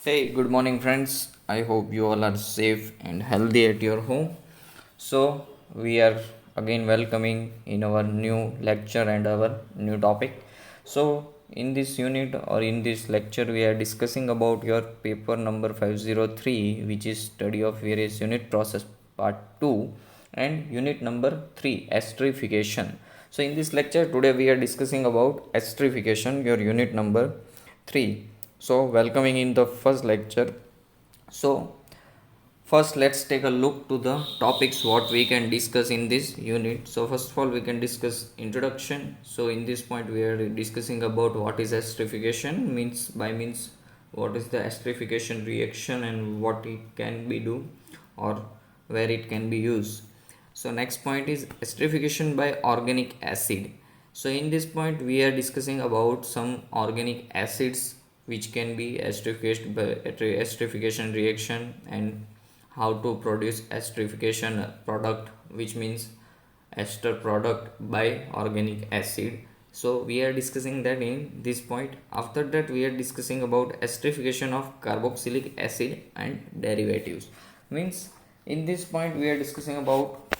Hey, good morning, friends. I hope you all are safe and healthy at your home. So, we are again welcoming in our new lecture and our new topic. So, in this unit or in this lecture, we are discussing about your paper number 503, which is study of various unit process part 2, and unit number 3, esterification. So, in this lecture, today we are discussing about esterification, your unit number 3. So, welcoming in the first lecture. So, first let's take a look to the topics what we can discuss in this unit. So, first of all, we can discuss introduction. So, in this point, we are discussing about what is esterification means what is the esterification reaction and what it can be do or where it can be used. So next point is esterification by organic acid. So in this point we are discussing about some organic acids which can be esterified by esterification reaction and how to produce esterification product, which means ester product by organic acid. So we are discussing that in this point. After that we are discussing about esterification of carboxylic acid and derivatives. Means in this point we are discussing about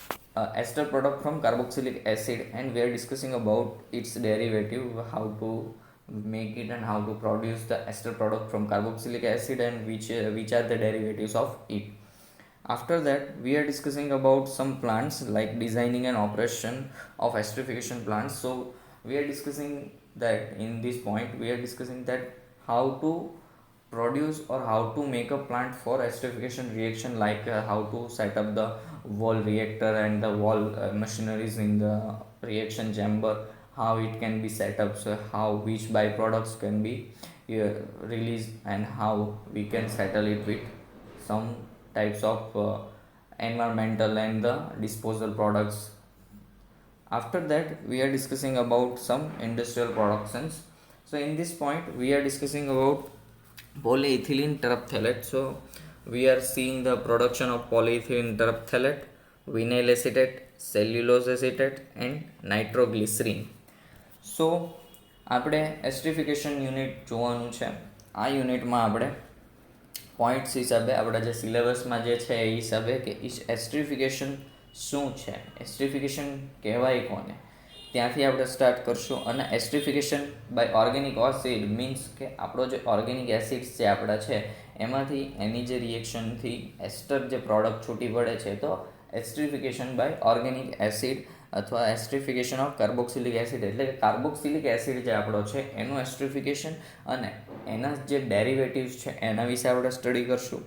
ester product from carboxylic acid, and we are discussing about its derivative, how to make it and how to produce the ester product from carboxylic acid, and which are the derivatives of it. After that we are discussing about some plants, like designing and operation of esterification plants. So we are discussing that in this point we are discussing that how to produce or how to make a plant for esterification reaction, like how to set up the wall reactor and the wall machineries in the reaction chamber, how it can be set up, so how which byproducts can be released, and how we can settle it with some types of environmental and the disposal products. After that we are discussing about some industrial productions. So in this point we are discussing about polyethylene terephthalate. So we are seeing the production of polyethylene terephthalate, vinyl acetate, cellulose acetate and nitroglycerin. So આપણે એસ્ટ્રિફિકેશન unit જોવાનું છે. આ યુનિટમાં આપણે points હિસાબે આપણા જે સિલેબસમાં જે છે એ હિસાબે કે એસ્ટ્રિફિકેશન શું છે, એસ્ટ્રિફિકેશન કહેવાય કોને, ત્યાંથી આપણે સ્ટાર્ટ કરશું. અને એસ્ટ્રિફિકેશન બાય ઓર્ગેનિક એસિડ મીન્સ કે આપણો જે ઓર્ગેનિક એસિડ્સ જે આપણા છે એમાંથી એની જે રિએક્શનથી એસ્ટર જે પ્રોડક્ટ છૂટી પડે છે, તો એસ્ટ્રિફિકેશન બાય ઓર્ગેનિક એસિડ અથવા એસ્ટ્રિફિકેશન ઓફ કાર્બોક્સિલિક એસિડ, એટલે કે કાર્બોક્સિલિક એસિડ જે આપણો છે એનું એસ્ટ્રિફિકેશન અને એના જે ડેરિવેટિવ્સ છે એના વિશે આપણે સ્ટડી કરશું.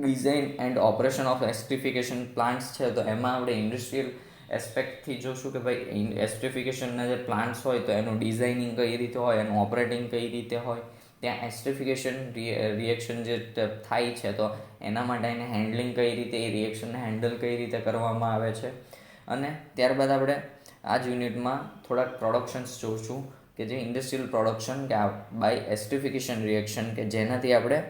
Design and operation of esterification plants છે, તો એમાં આપણે ઇન્ડસ્ટ્રીયલ એસ્પેક્ટથી જોશું કે ભાઈ એસ્ટ્રિફિકેશનના જે પ્લાન્ટ્સ હોય તો એનું ડિઝાઇનિંગ કઈ રીતે હોય, એનું ઓપરેટિંગ કઈ રીતે હોય, ત્યાં એસ્ટ્રિફિકેશન રિએક્શન જે થાય છે તો એના માટે એને હેન્ડલિંગ કઈ રીતે, એ રિએક્શનને હેન્ડલ કઈ રીતે કરવામાં આવે છે. અને ત્યારબાદ આપણે આ જ યુનિટમાં થોડાક પ્રોડક્શન્સ જોઈશું કે જે ઇન્ડસ્ટ્રીયલ પ્રોડક્શન કે બાય એસ્ટ્રિફિકેશન રિએક્શન કે જેનાથી આપણે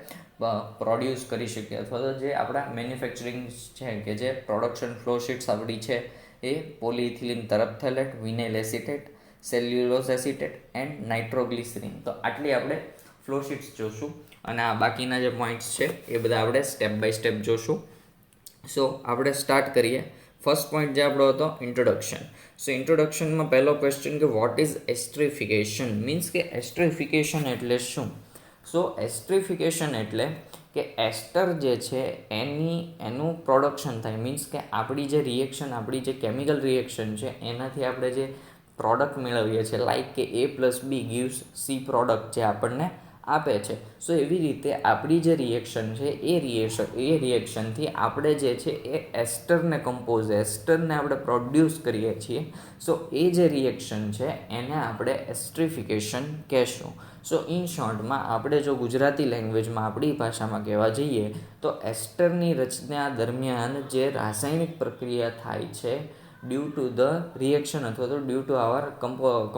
પ્રોડ્યુસ કરી શકીએ, અથવા તો જે આપણા મેન્યુફેક્ચરિંગ છે કે જે પ્રોડક્શન ફ્લોશીટ્સ આપણી છે એ polyethylene terephthalate, vinyl acetate, cellulose acetate and nitroglycerin. તો આટલી આપણે ફ્લોશીટ્સ જોશું અને આ બાકીના જે પોઈન્ટ્સ છે એ બધા આપણે સ્ટેપ બાય સ્ટેપ જોશું. સો આપણે સ્ટાર્ટ કરીએ. ફર્સ્ટ પોઈન્ટ જે આપણો હતો ઇન્ટ્રોડક્શન. સો ઇન્ટ્રોડક્શનમાં પહેલો ક્વેશ્ચન કે વોટ ઇઝ એસ્ટ્રિફિકેશન, મીન્સ કે એસ્ટ્રિફિકેશન એટલે શું. સો એસ્ટ્રિફિકેશન એટલે કે એસ્ટર જે છે એનું પ્રોડક્શન થાય, મીન્સ કે આપણી જે રિએક્શન, આપણી જે કેમિકલ રિએક્શન છે એનાથી આપણે જે પ્રોડક્ટ મેળવીએ છીએ, લાઈક કે A + B gives C product જે આપણને આપે છે. સો એવી રીતે આપણી જે રિએક્શન છે એ રિએક્શનથી આપણે જે છે એ એસ્ટરને આપણે પ્રોડ્યુસ કરીએ છીએ. સો એ જે રિએક્શન છે એને આપણે એસ્ટ્રિફિકેશન કહેશું. સો ઇન શોર્ટમાં આપણે જો ગુજરાતી લેંગ્વેજમાં આપણી ભાષામાં કહેવા જઈએ તો એસ્ટરની રચના દરમિયાન જે રાસાયણિક પ્રક્રિયા થાય છે ડ્યુ ટુ ધ રિએક્શન અથવા તો ડ્યુ ટુ આવર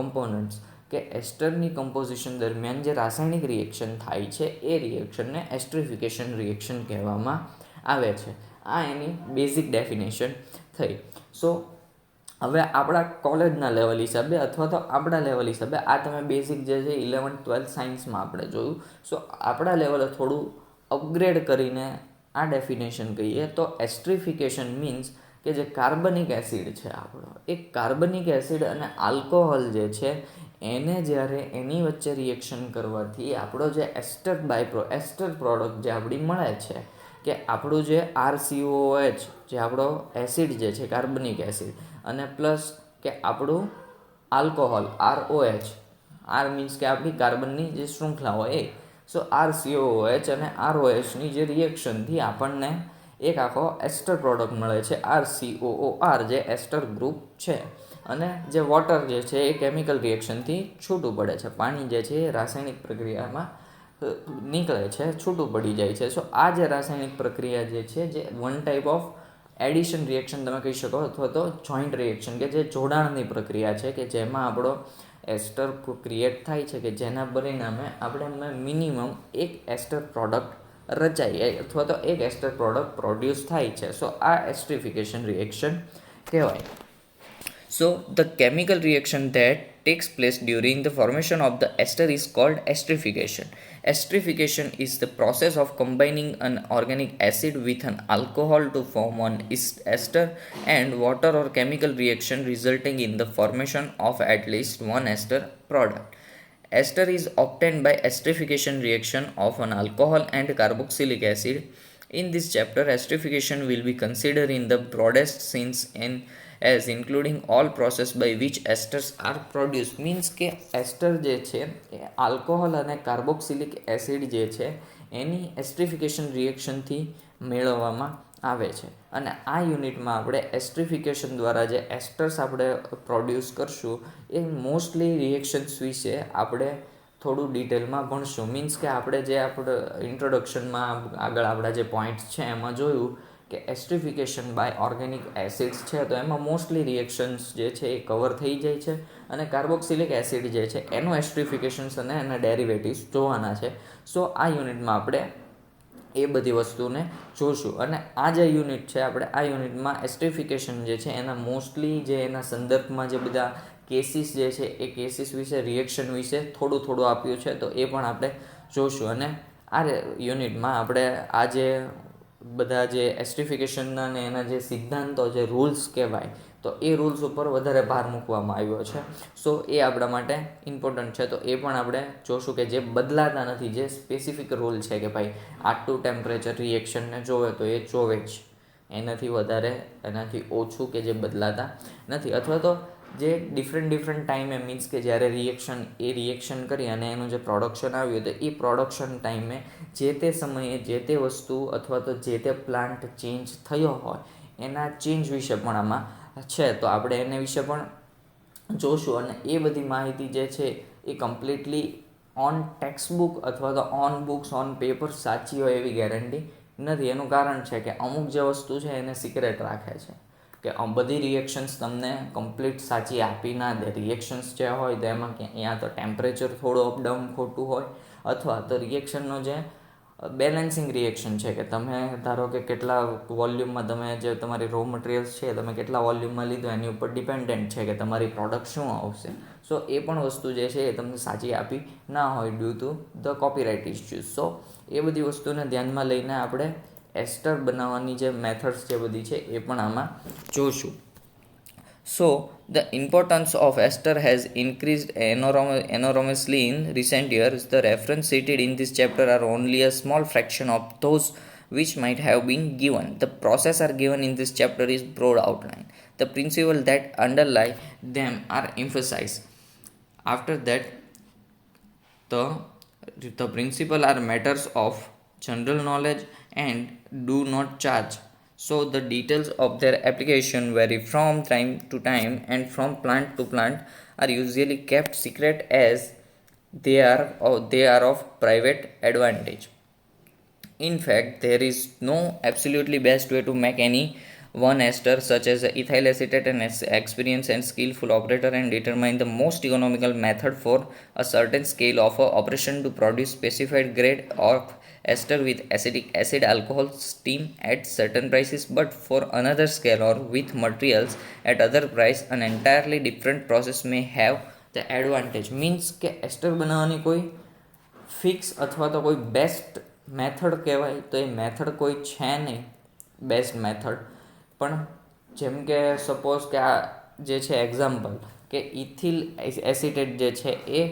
કમ્પોનન્ટ્સ, કે એસ્ટરની કમ્પોઝિશન દરમિયાન જે રાસાયણિક રિએક્શન થાય છે એ રિએક્શનને એસ્ટ્રિફિકેશન રિએક્શન કહેવામાં આવે છે. આ એની બેઝિક ડેફિનેશન થઈ. સો હવે આપણા કોલેજના લેવલ હિસાબે અથવા તો આપણા લેવલ હિસાબે આ તમે બેઝિક જે છે 11th-12th સાયન્સમાં આપણે જોયું. સો આપણા લેવલે થોડું અપગ્રેડ કરીને આ ડેફિનેશન કહીએ તો એસ્ટ્રિફિકેશન મીન્સ કે જે કાર્બનિક એસિડ છે આપણો, એ કાર્બનિક એસિડ અને આલ્કોહોલ જે છે એને જ્યારે એની વચ્ચે રિએક્શન કરવાથી આપણો જે એસ્ટર પ્રોડક્ટ જે આપણી મળે છે, કે આપણું જે RCOOH જે આપણો એસિડ જે છે કાર્બનિક એસિડ, અને પ્લસ કે આપણું આલ્કોહોલ ROH, આર મીન્સ કે આપણી કાર્બનની જે શૃંખલા હોય એ. સો RCOOH અને ROHની જે રિએક્શનથી આપણને એક આખો એસ્ટર પ્રોડક્ટ મળે છે RCOOR, જે એસ્ટર ગ્રુપ છે. અને જે વોટર જે છે એ કેમિકલ રિએક્શનથી છૂટું પડે છે, પાણી જે છે એ રાસાયણિક પ્રક્રિયામાં નીકળે છે, છૂટું પડી જાય છે. સો આ જે રાસાયણિક પ્રક્રિયા જે છે, જે one type of addition reaction તમે કહી શકો, અથવા તો જોઈન્ટ રિએક્શન, કે જે જોડાણની પ્રક્રિયા છે, કે જેમાં આપણો એસ્ટર ક્રિએટ થાય છે, કે જેના પરિણામે આપણે મિનિમમ એક એસ્ટર પ્રોડક્ટ રચાય અથવા તો એક એસ્ટર પ્રોડક્ટ પ્રોડ્યુસ થાય છે. સો આ એસ્ટ્રિફિકેશન રિએક્શન કહેવાય. So the chemical reaction that takes place during the formation of the ester is called esterification. Esterification is the process of combining an organic acid with an alcohol to form an ester and water, or chemical reaction resulting in the formation of at least one ester product. Ester is obtained by esterification reaction of an alcohol and carboxylic acid. In this chapter, esterification will be considered in the broadest sense and as including all process by which esters are produced. Means કે એસ્ટર જે છે એ alcohol અને carboxylic acid જે છે એની એસ્ટ્રિફિકેશન રિએક્શનથી મેળવવામાં આવે છે. અને આ યુનિટમાં આપણે એસ્ટ્રિફિકેશન દ્વારા જે એસ્ટર્સ આપણે પ્રોડ્યુસ કરશું એ મોસ્ટલી રિએક્શન્સ વિશે આપણે થોડું ડિટેલમાં ભણશું. મીન્સ કે આપણે જે આપણે ઇન્ટ્રોડક્શનમાં આગળ આપણા જે પોઈન્ટ્સ છે એમાં જોયું કે એસ્ટ્રિફિકેશન બાય ઓર્ગેનિક એસિડ્સ છે, તો એમાં મોસ્ટલી રિએક્શન્સ જે છે એ કવર થઈ જાય છે. અને કાર્બોક્સિલિક એસિડ જે છે એનું એસ્ટ્રિફિકેશન્સ અને એના ડેરિવેટિવ્સ જોવાના છે. સો આ યુનિટમાં આપણે એ બધી વસ્તુને જોશું. અને આ જે યુનિટ છે આપણે આ યુનિટમાં એસ્ટ્રિફિકેશન જે છે એના મોસ્ટલી જે એના સંદર્ભમાં જે બધા કેસીસ જે છે એ કેસીસ વિશે, રિએક્શન વિશે થોડું આપ્યું છે, તો એ પણ આપણે જોશું. અને આ યુનિટમાં આપણે આ જે બધા જે એસ્ટ્રિફિકેશનના અને એના જે સિદ્ધાંતો, જે રૂલ્સ કહેવાય, તો એ રૂલ્સ ઉપર વધારે ભાર મૂકવામાં આવ્યો છે. સો એ આપણા માટે ઇમ્પોર્ટન્ટ છે, તો એ પણ આપણે જોશું કે જે બદલાતા નથી, જે સ્પેસિફિક રૂલ છે કે ભાઈ આટલું ટેમ્પરેચર રિએક્શનને જોવે તો એ જોવે જ, એનાથી વધારે એનાથી ઓછું કે જે બદલાતા નથી. અથવા તો જે ડિફરન્ટ ટાઈમે, મીન્સ કે જ્યારે રિએક્શન કરી અને એનું જે પ્રોડક્શન આવ્યું તો એ પ્રોડક્શન ટાઈમે જે તે સમયે જે તે વસ્તુ અથવા તો જે તે પ્લાન્ટ ચેન્જ થયો હોય એના ચેન્જ વિશે પણ આમાં છે, તો આપણે એને વિશે પણ જોશું. અને એ બધી માહિતી જે છે એ કમ્પ્લીટલી ઓન ટેક્સ્ટબુક અથવા તો ઓન બુક્સ, ઓન પેપર સાચી હોય એવી ગેરંટી નથી. એનું કારણ છે કે અમુક જે વસ્તુ છે એને સિક્રેટ રાખે છે, કે બધી રિએક્શન્સ તમને કમ્પ્લીટ સાચી આપી ના દે. રિએક્શન્સ જે હોય તો એમાં યા તો ટેમ્પરેચર થોડું અપડાઉન ખોટું હોય, અથવા તો રિએક્શનનો જે બેલેન્સિંગ રિએક્શન છે, કે તમે ધારો કે કેટલા વોલ્યુમમાં તમે જે તમારી રો મટીરિયલ્સ છે તમે કેટલા વોલ્યુમમાં લીધો એની ઉપર ડિપેન્ડન્ટ છે કે તમારી પ્રોડક્ટ શું આવશે. સો એ પણ વસ્તુ જે છે એ તમને સાચી આપી ના હોય due to the copyright issues. So એ બધી વસ્તુને ધ્યાનમાં લઈને આપણે એસ્ટર બનાવવાની જે મેથડ્સ જે બધી છે એ પણ આમાં જોશું. So, the importance of ester has increased enormously in recent years. The references cited in this chapter are only a small fraction of those which might have been given. The process are given in this chapter is broad outline. The principles that underlie them are emphasized. After that, the principles are matters of general knowledge and do not charge. So the details of their application vary from time to time and from plant to plant, are usually kept secret as they are of private advantage. In fact, there is no absolutely best way to make any one ester such as ethyl acetate. An experienced and skillful operator and determine the most economical method for a certain scale of operation to produce specified grade of ester with acetic acid alcohol steam at certain prices but for another scale or with materials at other price an entirely different process may have the advantage. Means કે એસ્ટર બનાવવાની કોઈ fix અથવા તો કોઈ best method કહેવાય તો એ method કોઈ છે નહીં બેસ્ટ મેથડ. પણ જેમ કે સપોઝ કે આ જે છે એક્ઝામ્પલ કે ઇથિલ એસિટેટ જે છે એ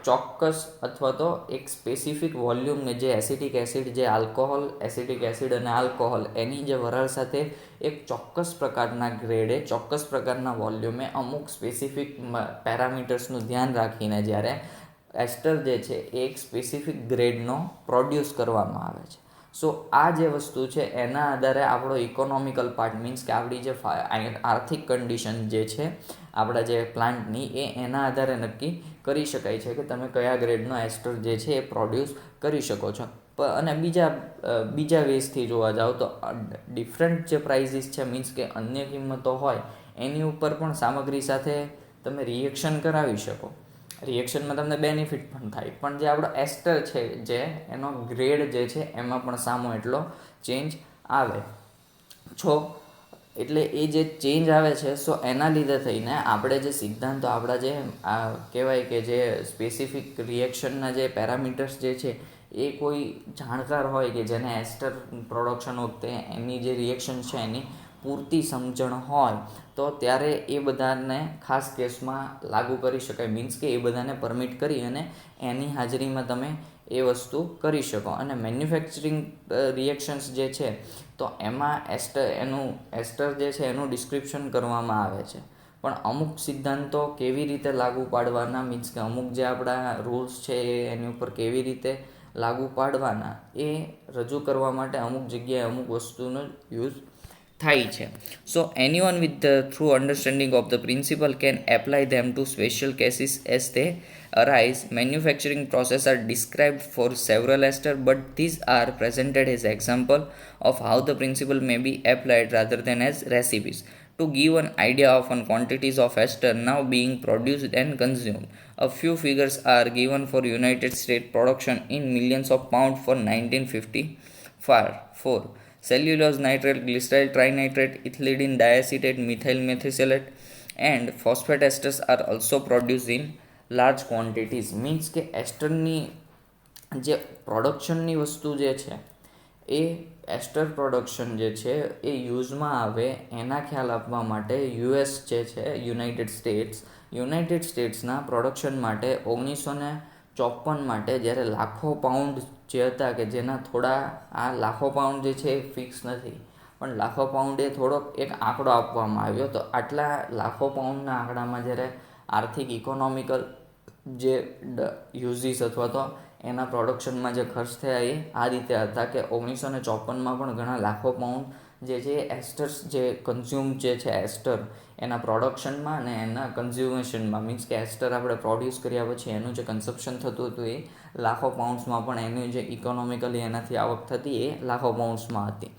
ચોક્કસ અથવા તો એક સ્પેસિફિક વોલ્યુમને જે એસિટિક એસિડ જે આલ્કોહોલ એસિટિક એસિડ અને આલ્કોહોલ એની જે વરાળ સાથે એક ચોક્કસ પ્રકારના ગ્રેડે ચોક્કસ પ્રકારના વોલ્યુમે અમુક સ્પેસિફિક પેરામીટર્સનું ધ્યાન રાખીને જ્યારે એસ્ટર જે છે એ એક સ્પેસિફિક ગ્રેડનો પ્રોડ્યુસ કરવામાં આવે છે. સો આ જે વસ્તુ છે એના આધારે આપણો ઇકોનોમિકલ પાર્ટ મીન્સ કે આપણી જે આર્થિક કન્ડિશન જે છે આપણા જે પ્લાન્ટની એના આધારે નક્કી કરી શકાય છે કે તમે કયા ગ્રેડનો એસ્ટર જે છે એ પ્રોડ્યુસ કરી શકો છો. અને બીજા વેઝથી જોવા જાઓ તો ડિફરન્ટ જે પ્રાઇઝીસ છે મીન્સ કે અન્ય કિંમતો હોય એની ઉપર પણ સામગ્રી સાથે તમે રિએક્શન કરાવી શકો. રિએક્શનમાં તમને બેનિફિટ પણ થાય પણ જે આપણો એસ્ટર છે જે એનો ગ્રેડ જે છે એમાં પણ સામો એટલો ચેન્જ આવે છો. એટલે એ જે ચેન્જ આવે છે સો એના લીધે થઈને આપણે જે સિદ્ધાંતો આપણા જે કહેવાય કે જે સ્પેસિફિક રિએક્શનના જે પેરામીટર્સ જે છે એ કોઈ જાણકાર હોય કે જેને એસ્ટર પ્રોડક્શન વખતે એની જે રિએક્શન છે એની પૂરતી સમજણ હોય તો ત્યારે એ બધાને ખાસ કેસમાં લાગુ કરી શકાય. મીન્સ કે એ બધાને પરમિટ કરી અને એની હાજરીમાં તમે એ વસ્તુ કરી શકો. અને મેન્યુફેક્ચરિંગ રિએક્શન્સ જે છે તો એમાં એસ્ટર જે છે એનું ડિસ્ક્રિપ્શન કરવામાં આવે છે પણ અમુક સિદ્ધાંતો કેવી રીતે લાગુ પાડવાના મીન્સ કે અમુક જે આપણા રૂલ્સ છે એની ઉપર કેવી રીતે લાગુ પાડવાના એ રજૂ કરવા માટે અમુક જગ્યાએ અમુક વસ્તુનો યુઝ થાય છે. So anyone with the true understanding of the principle can apply them to special cases as they arise. Manufacturing processes are described for several ester, but these are presented as example of how the principle may be applied rather than as recipes. To give an idea of quantities of ester now being produced and consumed, a few figures are given for United States production in millions of pounds for 1954. Cellulose nitrate, glyceryl trinitrate, ethylene diacetate, methyl methacrylate and phosphate esters are also produced in large quantities. Means કે એસ્ટરની જે પ્રોડક્શનની વસ્તુ જે છે એ એસ્ટર production જે છે એ યુઝમાં આવે એના ખ્યાલ આપવા માટે યુએસ જે છે યુનાઇટેડ સ્ટેટ્સના પ્રોડક્શન માટે 1954 માટે જ્યારે લાખો પાઉન્ડ જે હતા કે જેના થોડા આ લાખો પાઉન્ડ જે છે એ ફિક્સ નથી પણ લાખો પાઉન્ડ એ થોડોક એક આંકડો આપવામાં આવ્યો તો આટલા લાખો પાઉન્ડના આંકડામાં જ્યારે આર્થિક ઇકોનોમિકલ જે યુઝીસ અથવા તો એના પ્રોડક્શનમાં જે ખર્ચ થયા એ આ રીતે હતા કે 1954 પણ ઘણા લાખો પાઉન્ડ જે છે એસ્ટર્સ જે કન્ઝ્યુમ જે છે એસ્ટર એના પ્રોડક્શનમાં અને એના કન્ઝ્યુમેશનમાં મીન્સ કે એસ્ટર આપણે પ્રોડ્યુસ કર્યા પછી એનું જે કન્ઝપ્શન થતું હતું એ લાખો પાઉન્ડ્સમાં પણ એની જે ઇકોનોમિકલી એનાથી આવક થતી એ લાખો પાઉન્ડ્સમાં હતી.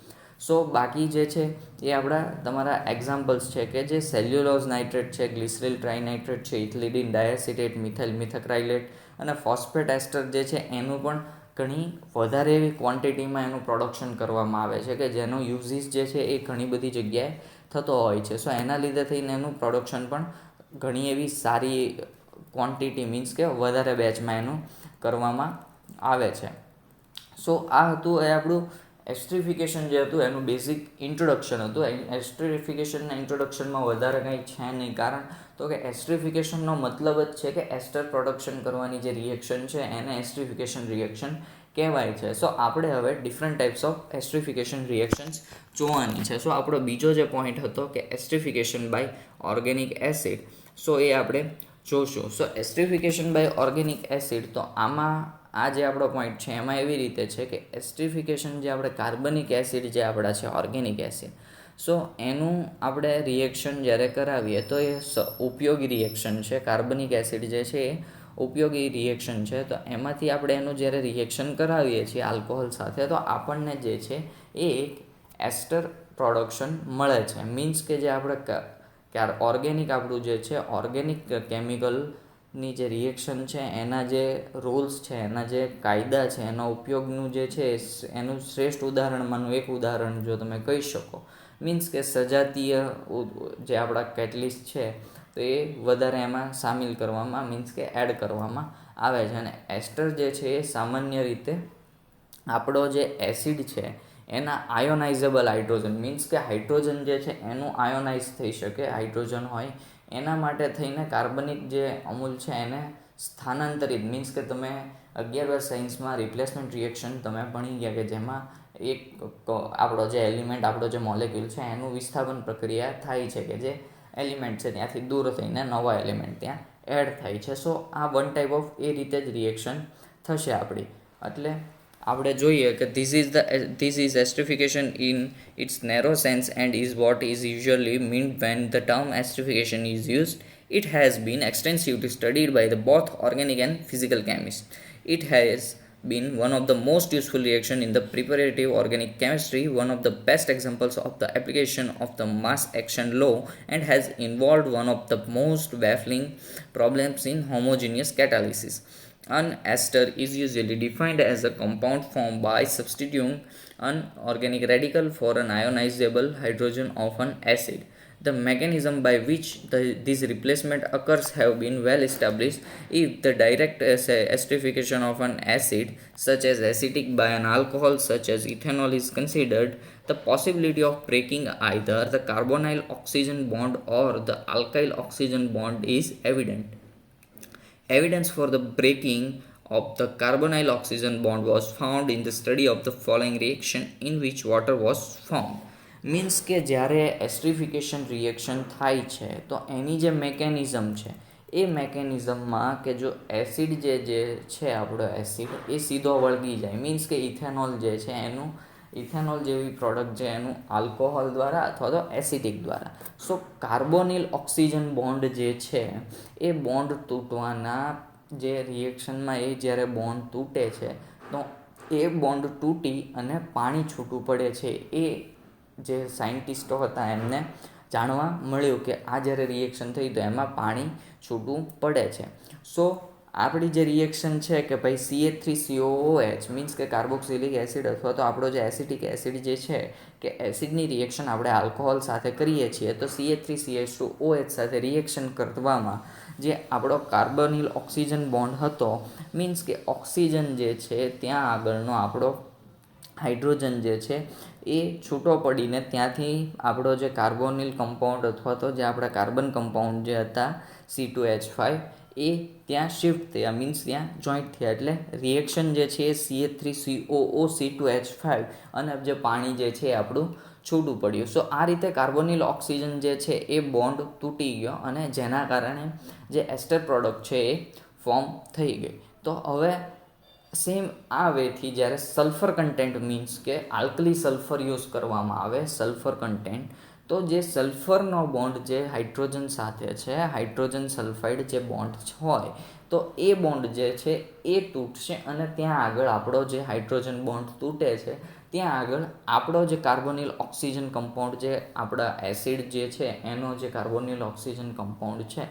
સો બાકી જે છે એ આપણા તમારા એક્ઝામ્પલ્સ છે કે જે સેલ્યુલોઝ નાઇટ્રેટ છે, ગ્લિસરીલ ટ્રાઇનાઇટ્રેટ છે, ઇથિલિન ડાયસિટેટ, મિથાઇલ મિથાક્રાઇલેટ અને ફોસ્ફેટ એસ્ટર જે છે એનું પણ ઘણી વધારે એવી ક્વોન્ટિટીમાં એનું પ્રોડક્શન કરવામાં આવે છે કે જેનો યુઝિસ જે છે એ ઘણી બધી જગ્યાએ થતો હોય છે. સો એના લીધે થઈને એનું પ્રોડક્શન પણ ઘણી એવી સારી ક્વોન્ટિટી મીન્સ કે વધારે બેચમાં એનું કરવામાં આવે છે. સો આ હતું એ આપણું એસ્ટ્રિફિકેશન જે હતું એનું બેઝિક ઇન્ટ્રોડક્શન હતું. એસ્ટ્રિફિકેશનના ઇન્ટ્રોડક્શનમાં વધારે કંઈ છે નહીં કારણ તો કે એસ્ટ્રિફિકેશનનો મતલબ જ છે કે એસ્ટર પ્રોડક્શન કરવાની જે રિએક્શન છે એને એસ્ટ્રિફિકેશન રિએક્શન કહેવાય છે. સો આપણે હવે ડિફરન્ટ ટાઈપ્સ ઓફ એસ્ટ્રિફિકેશન રિએક્શન્સ જોવાની છે. સો આપણો બીજો જે પોઈન્ટ હતો કે એસ્ટ્રિફિકેશન બાય ઓર્ગેનિક એસિડ સો એ આપણે જોશું. સો એસ્ટ્રિફિકેશન બાય ઓર્ગેનિક એસિડ તો આમાં આ જે આપણો પોઈન્ટ છે એમાં એવી રીતે છે કે એસ્ટ્રિફિકેશન જે આપણે કાર્બનિક એસિડ જે આપણા છે ઓર્ગેનિક એસિડ સો એનું આપણે રિએક્શન જ્યારે કરાવીએ તો એ ઉપયોગી રિએક્શન છે. કાર્બનિક એસિડ જે છે એ ઉપયોગી રિએક્શન છે તો એમાંથી આપણે એનું જ્યારે રિએક્શન કરાવીએ છીએ આલ્કોહોલ સાથે તો આપણને જે છે એ એક એસ્ટર પ્રોડક્શન મળે છે. મીન્સ કે જે આપણે ઓર્ગેનિક આપણું જે છે ઓર્ગેનિક કેમિકલ ની જે રિએક્શન છે એના જે રૂલ્સ છે, એના જે કાયદા છે, એના ઉપયોગનું જે છે એનું શ્રેષ્ઠ ઉદાહરણમાંનું એક ઉદાહરણ જો તમે કહી શકો, મીન્સ કે સજાતીય જે આપણા કેટલિસ્ટ છે તો એ વધારે એમાં સામેલ કરવામાં, મીન્સ કે એડ કરવામાં આવે છે. અને એસ્ટર જે છે એ સામાન્ય રીતે આપણો જે એસિડ છે એના આયોનાઇઝેબલ હાઇડ્રોજન, મીન્સ કે હાઇડ્રોજન જે છે એનું આયોનાઇઝ થઈ શકે, હાઇડ્રોજન હોય એના માટે થઈને કાર્બનિક જે અમૂલ છે એને સ્થાનાંતરિત, મીન્સ કે તમે 11 સાયન્સમાં રિપ્લેસમેન્ટ રિએક્શન તમે ભણી ગયા કે જેમાં એક આપણો જે એલિમેન્ટ, આપણો જે મોલેક્યુલ છે એનું વિસ્થાપન પ્રક્રિયા થાય છે કે જે એલિમેન્ટ છે ત્યાંથી દૂર થઈને નવા એલિમેન્ટ ત્યાં એડ થાય છે. સો આ વન ટાઈપ ઓફ એ રીતે જ રિએક્શન થશે આપણી. એટલે આપણે જોઈએ કે this is esterification in its narrow sense and is what is usually meant when the term esterification is used. It has been extensively studied by both organic and physical chemists. It has been one of the most useful reaction in the preparative organic chemistry, one of the best examples of the application of the mass action law, and has involved one of the most baffling problems in homogeneous catalysis. An ester is usually defined as a compound formed by substituting an organic radical for an ionizable hydrogen of an acid. The mechanism by which this replacement occurs have been well established. If the direct esterification of an acid, such as acetic, by an alcohol such as ethanol is considered, the possibility of breaking either the carbonyl oxygen bond or the alkyl oxygen bond is evident. Evidence for the breaking of the carbonyl oxygen bond was found in the study of the following reaction in which water was formed. Means કે જ્યારે એસ્ટ્રિફિકેશન reaction થાય છે તો એની જે mechanism છે એ મેકેનિઝમમાં કે જો acid જે છે આપણો એસિડ એ સીધો વળગી જાય, મીન્સ કે ઇથેનોલ જે છે એનું, ઇથેનોલ જેવી પ્રોડક્ટ છે એનું આલ્કોહોલ દ્વારા અથવા તો એસિડિક દ્વારા. સો કાર્બોનિલ ઓક્સિજન બોન્ડ જે છે એ બોન્ડ તૂટવાના જે રિએક્શનમાં એ જ્યારે બોન્ડ તૂટે છે તો એ બોન્ડ તૂટી અને પાણી છૂટું પડે છે. એ જે સાયન્ટિસ્ટો હતા એમને જાણવા મળ્યું કે આ જ્યારે રિએક્શન થઈ તો એમાં પાણી છૂટું પડે છે. સો આપણી જે રિએક્શન છે કે ભાઈ CH3COOH મીન્સ કે કાર્બોક્સિલિક એસિડ અથવા તો આપણો જે એસિટિક એસિડ જે છે કે એસિડની રિએક્શન આપણે આલ્કોહોલ સાથે કરીએ છીએ તો CH3CH2OH સાથે રિએક્શન કરવામાં જે આપણો કાર્બોનિલ ઓક્સિજન બોન્ડ હતો, મીન્સ કે ઓક્સિજન જે છે ત્યાં આગળનો આપણો હાઇડ્રોજન જે છે એ છૂટો પડીને ત્યાંથી આપણો જે કાર્બોનિલ કમ્પાઉન્ડ અથવા તો જે આપણા કાર્બન કમ્પાઉન્ડ જે હતા C2H5 એ ત્યાં શિફ્ટ થયા, મીન્સ ત્યાં જોઈન્ટ થયા. એટલે રિએક્શન જે છે એ CH3COO C2H5 અને જે પાણી જે છે એ આપણું છૂટું પડ્યું. સો આ રીતે કાર્બોનિલ ઓક્સિજન જે છે એ બોન્ડ તૂટી ગયો અને જેના કારણે જે એસ્ટર પ્રોડક્ટ છે એ ફોર્મ થઈ ગઈ. તો હવે સેમ આ વેથી જ્યારે સલ્ફર કન્ટેન્ટ મીન્સ કે આલ્કલી સલ્ફર યુઝ કરવામાં આવે, સલ્ફર કન્ટેન્ટ, તો જે સલ્ફરનો બોન્ડ જે હાઇડ્રોજન સાથે છે, હાઇડ્રોજન સલ્ફાઇડ જે બોન્ડ હોય તો એ બોન્ડ જે છે એ તૂટશે અને ત્યાં આગળ આપણો જે હાઇડ્રોજન બોન્ડ તૂટે છે ત્યાં આગળ આપણો જે કાર્બોનિલ ઓક્સિજન કમ્પાઉન્ડ જે આપણા એસિડ જે છે એનો જે કાર્બોનિલ ઓક્સિજન કમ્પાઉન્ડ છે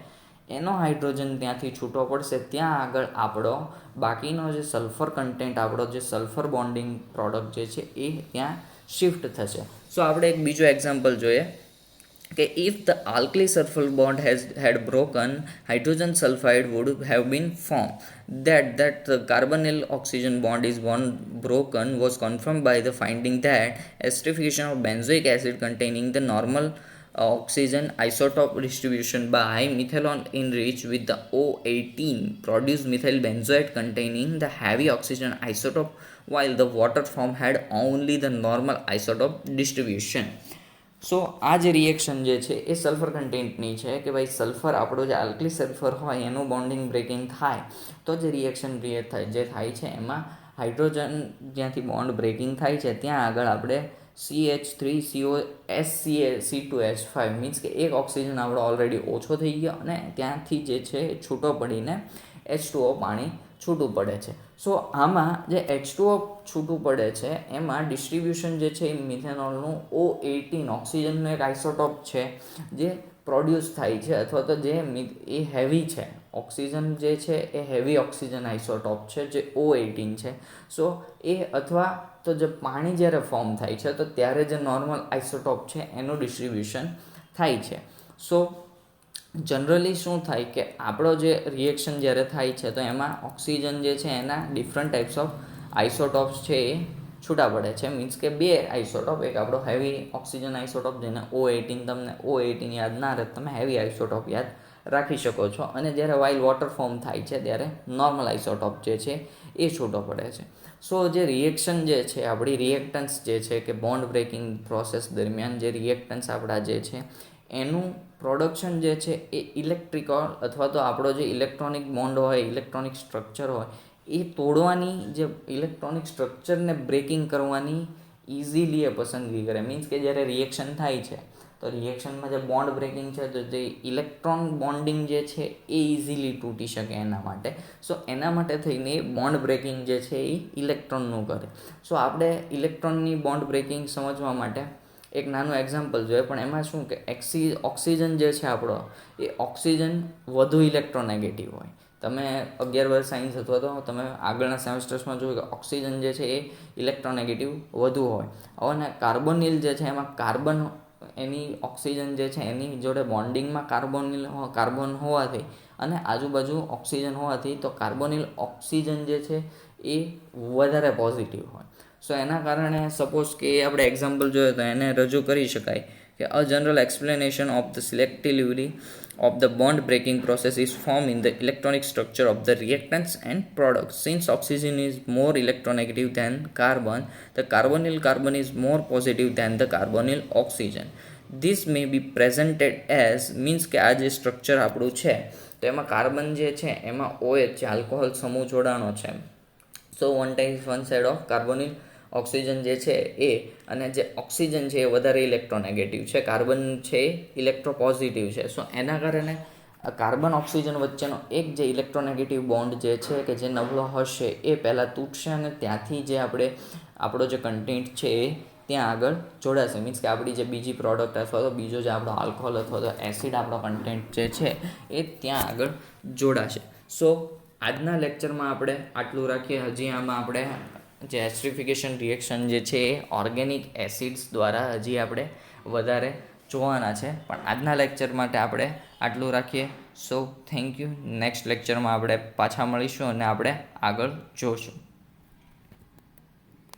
એનો હાઇડ્રોજન ત્યાંથી છૂટો પડશે, ત્યાં આગળ આપણો બાકીનો જે સલ્ફર કન્ટેન્ટ, આપણો જે સલ્ફર બોન્ડિંગ પ્રોડક્ટ જે છે એ ત્યાં શિફ્ટ થશે. સો આપણે એક બીજો એક્ઝામ્પલ જોઈએ કે if the alkali sulfur bond had broken, hydrogen sulfide would have been formed. That the carbonyl oxygen bond is broken was confirmed by the finding that esterification of benzoic acid containing the normal oxygen isotope distribution by methanol enriched with the O18 produced methyl benzoate containing the heavy oxygen isotope, while the water form had only the normal isotope distribution. સો આ જે reaction જે છે એ sulphur કન્ટેન્ટની છે કે ભાઈ sulphur આપણો જે alkali sulphur હોય એનું બોન્ડિંગ બ્રેકિંગ થાય તો જે રિએક્શન જે થાય છે એમાં હાઇડ્રોજન જ્યાંથી બોન્ડ બ્રેકિંગ થાય છે ત્યાં આગળ આપણે CH3COSC2H5 મીન્સ કે એક ઓક્સિજન આપણો ઓલરેડી ઓછો થઈ ગયો અને ત્યાંથી જે છે છૂટો પડીને H2O પાણી છૂટું પડે છે. સો આમાં જે H2O છૂટું પડે છે એમાં ડિસ્ટ્રીબ્યુશન જે છે એ મિથેનોલનું O18 ઓક્સિજનનું એક આઇસોટોપ છે જે પ્રોડ્યુસ થાય છે, અથવા તો જે એ હેવી છે. ઓક્સિજન જે છે એ હેવી ઓક્સિજન આઇસોટોપ છે, જે O18 છે. સો એ અથવા તો જે પાણી જ્યારે ફોર્મ થાય છે તો ત્યારે જે નોર્મલ આઇસોટોપ છે એનું ડિસ્ટ્રીબ્યુશન થાય છે. સો જનરલી શું થાય કે આપણો જે રિએક્શન જ્યારે થાય છે તો એમાં ઓક્સિજન જે છે એના ડિફરન્ટ ટાઈપ્સ ઓફ આઇસોટોપ્સ છે એ છૂટા પડે છે. મીન્સ કે બે આઇસોટોપ, એક આપણો હેવી ઓક્સિજન આઇસોટોપ જેને O18, તમને O18 યાદ ના રહે તમે હેવી આઇસોટોપ યાદ રાખી શકો છો. અને જ્યારે વાઇલ વોટર ફોર્મ થાય છે ત્યારે નોર્મલ આઇસોટોપ જે છે એ છૂટો પડે છે. સો જે રિએક્શન જે છે, આપણી રિએક્ટન્સ જે છે કે બોન્ડ બ્રેકિંગ પ્રોસેસ દરમિયાન જે રિએક્ટન્સ આપણા જે છે એનું પ્રોડક્શન જે છે એ ઇલેક્ટ્રિકલ અથવા તો આપણો જે ઇલેક્ટ્રોનિક બોન્ડ હોય, ઇલેક્ટ્રોનિક સ્ટ્રક્ચર હોય એ તોડવાની, જે ઇલેક્ટ્રોનિક સ્ટ્રક્ચરને બ્રેકિંગ કરવાની ઇઝીલી એ પસંદગી કરે. મીન્સ કે જ્યારે રિએક્શન થાય છે તો રિએક્શનમાં જે બોન્ડ બ્રેકિંગ છે તો જે ઇલેક્ટ્રોન બોન્ડિંગ જે છે એ ઇઝીલી તૂટી શકે એના માટે. સો એના માટે થઈને બોન્ડ બ્રેકિંગ જે છે એ ઇલેક્ટ્રોનનું કરે. સો આપણે ઇલેક્ટ્રોનની બોન્ડ બ્રેકિંગ સમજવા માટે એક નાનું એક્ઝામ્પલ જોઈએ, પણ એમાં શું કે ઓક્સિજન જે છે આપણો એ ઓક્સિજન વધુ ઇલેક્ટ્રોનેગેટિવ હોય. તમે 11 વર્ષ સાયન્સ અથવા તો તમે આગળના સેમેસ્ટર્સમાં જોયું કે ઓક્સિજન જે છે એ ઇલેક્ટ્રોનેગેટિવ વધુ હોય. અને કાર્બોનિલ જે છે એમાં કાર્બન એની ઓક્સિજન જે છે એની જોડે બોન્ડિંગમાં કાર્બન હોવાથી અને આજુબાજુ ઓક્સિજન હોવાથી તો કાર્બોનિલ ઓક્સિજન જે છે એ વધારે પોઝિટિવ હોય. સો એના કારણે સપોઝ કે આપણે એક્ઝામ્પલ જોઈએ તો એને રજૂ કરી શકાય કે a general explanation of the selectivity of the bond breaking process is formed in the electronic structure of the reactants and products. Since oxygen is more electronegative than carbon, the carbonyl carbon is more positive than the carbonyl oxygen. This may be presented as, means કે આ જે structure આપણું છે તો એમાં carbon જે છે એમાં OH છે, આલ્કોહોલ સમૂહ જોડાણો છે. So one side of carbonyl oxygen જે છે એ, અને જે ઓક્સિજન છે એ વધારે ઇલેક્ટ્રોનેગેટિવ છે, કાર્બન છે એ ઇલેક્ટ્રોપોઝિટિવ છે. સો એના કારણે કાર્બન ઓક્સિજન વચ્ચેનો એક જે ઇલેક્ટ્રોનેગેટિવ બોન્ડ જે છે કે જે નબળો હશે એ પહેલાં તૂટશે અને ત્યાંથી જે આપણો જે કન્ટેન્ટ છે એ ત્યાં આગળ જોડાશે. મીન્સ કે આપણી જે બીજી પ્રોડક્ટ અથવા તો બીજો જે આપણો આલ્કોહોલ અથવા તો એસિડ આપણો કન્ટેન્ટ જે છે એ ત્યાં આગળ જોડાશે. સો આજના લેક્ચરમાં આપણે આટલું રાખીએ. હજી આમાં આપણે જે એસ્ટ્રિફિકેશન રિએક્શન જે છે એ ઓર્ગેનિક એસિડ્સ દ્વારા હજી આપણે વધારે જોવાના છે, પણ આજના લેક્ચર માટે આપણે આટલું રાખીએ. So thank you. નેક્સ્ટ લેક્ચરમાં આપણે પાછા મળીશું અને આપણે આગળ જોઈશું.